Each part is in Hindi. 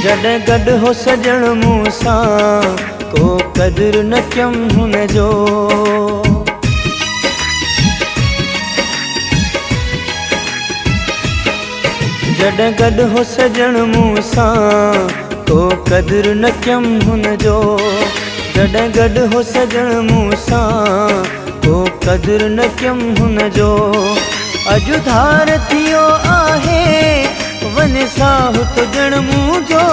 जॾहिं गॾु हो सजण मूंसां को क़दुरु न कयमि हुनजो। जॾहिं गॾु हो सजण मूंसां को क़दुरु न कयमि हुनजो। जॾहिं गॾु हो सजण मूंसां को क़दुरु न कयमि हुनजो। अॼु धार थियो आहे वञ साहु तुजण मुंहिंजो।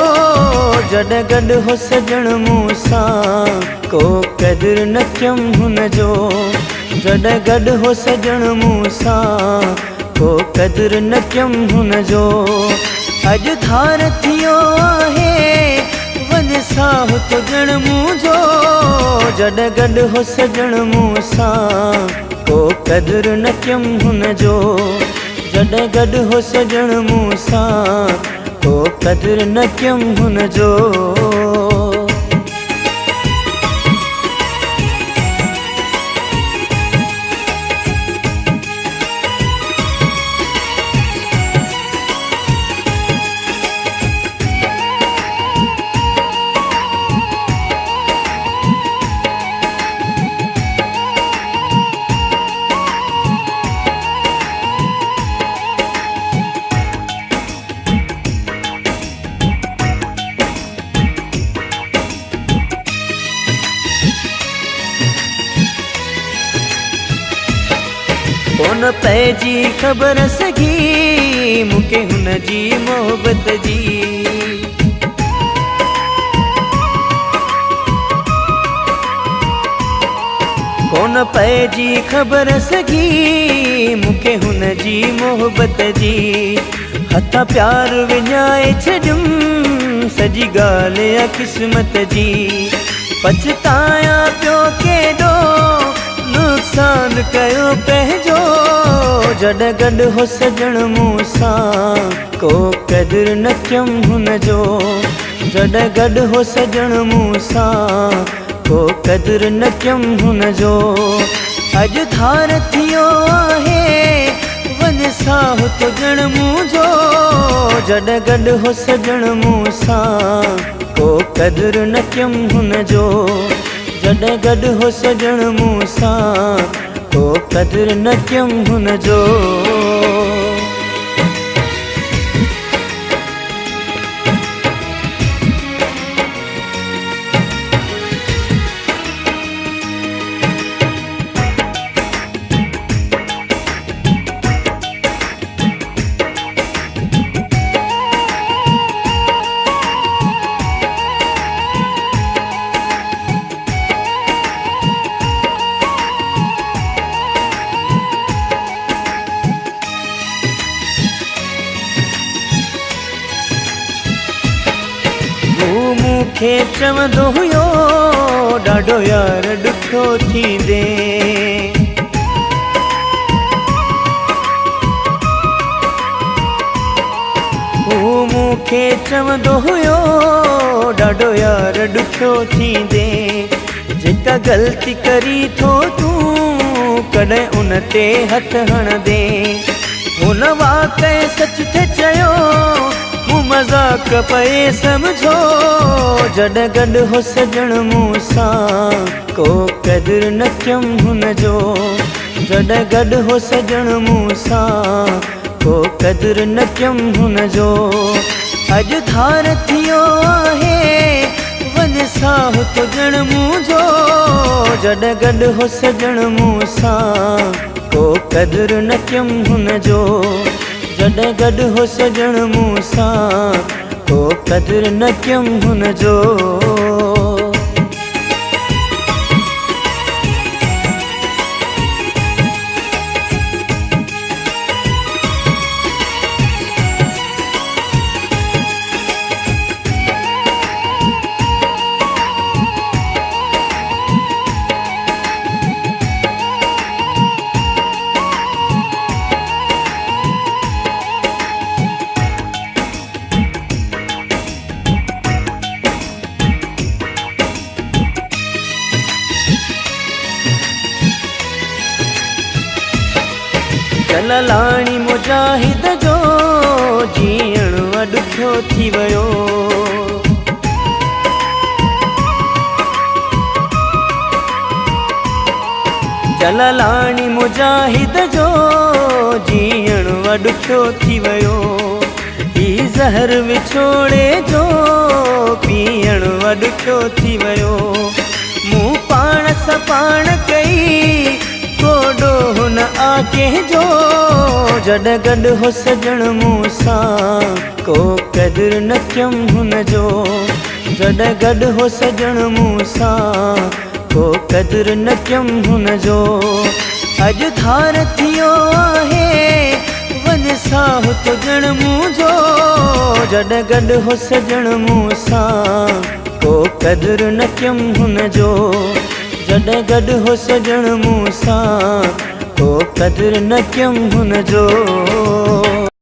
जॾहिं गॾु हो सजण मूंसां को क़दुरु न कयमि हुनजो। जॾहिं गॾु हो सजण मूंसां को क़दुरु न कयमि हुनजो। अॼु धार थियो आहे वञ साहु तुजण मुंहिंजो। जॾहिं गॾु हो सजण मूंसां को क़दुरु न कयमि हुनजो। जॾहिं गॾु हो सजण मूंसां को क़दुरु न कयमि हुनजो। कोन पइजी ख़बर सघी मूंखे हुनजी मोहबत जी। कोन पइजी ख़बर सघी मूंखे हुनजी मोहबत जी। हथ प्यार विञाए छॾियुमि सॼी ॻाल्हि आहे क़िस्मत जी। पछताया पियो केॾो नुक़सान कयो पंहिंजो। जॾहिं गॾु हो सजण मूंसां को क़दुरु न कयमि हुनजो। जॾहिं गॾु हो सजण मूंसां को क़दुरु न कयमि हुनजो। अॼु धार थियो आहे वञ साहु तुजण मुंहिंजो। जॾहिं गॾु हो सजण मूंसां को क़दुरु न कयमि हुनजो। जॾहिं गॾु हो सजण मूंसां को क़दुरु न कयमि हुनजो। मूंखे चवंदो हुयो ॾाढो यार ॾुखियो थींदे। हू मूंखे चवंदो हुयो ॾाढो यार ॾुखियो थींदे। जेका ग़लती करी थो तूं कॾहिं उन ते हथ हणंदे। हुन वाक़ई सच थे चयो हूँ मज़ाक पए समझो। जॾहिं गॾु हो सजण मूंसां को क़दुरु न कयमि हुनजो। जॾहिं गॾु हो सजण मूंसां को क़दुरु न कयमि हुनजो। अॼु धार थियो आहे वञ साहु तुजण मुंहिंजो। जॾहिं गॾु हो सजण मूंसां को क़दुरु न कयमि हुनजो। जॾहिं गॾु हो सजण मूंसां को क़दुरु न कयमि हुनजो। चल लाणी मुजाहिद जो जीअण ॾुखियो थी वियो। जलालाणी मुजाहिद जो जीअण ॾुखियो थी वियो। ही ज़हर विछोड़े जो पीअण ॾुखियो थी वियो। मूं पाण सां पाण कई कोडो हुन आ कंहिंजो। जॾहिं गॾु हो सजण मूं सां को क़दुरु न कयमि हुनजो। जॾहिं गॾु हो सजण मूं सां को क़दुरु न कयमि हुनजो। अॼु धार थियो आहे वञ साहु तुजण मुंहिंजो। जॾहिं गॾु हो सजण मूं सां को क़दुरु न कयमि हुनजो। जॾहिं गॾु हो सजण मूं सां को क़दुरु न कयमि हुनजो।